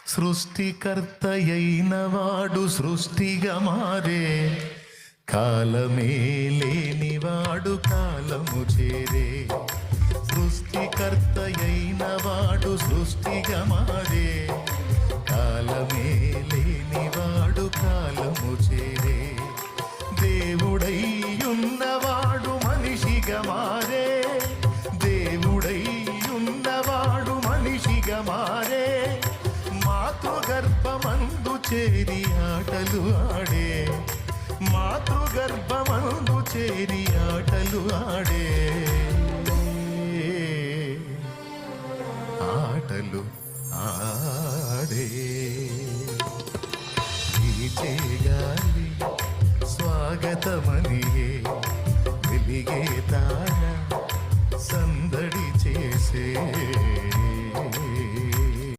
సృష్టికర్తయైన వాడు సృష్టిగా మారే, కాలమే లేనివాడు కాలము చేరే. సృష్టికర్తయైన వాడు సృష్టిగా మారే, కాలమే లేనివాడు కాలము చేరే. దేవుడై ఉన్నవాడు మనిషిగా మారే, దేవుడై ఉన్నవాడు మనిషిగా మారే. మాతృగర్భమందు చేరి ఆటలు ఆడే, మాతృగర్భమందు చేరి ఆటలు ఆడే. ఆటలు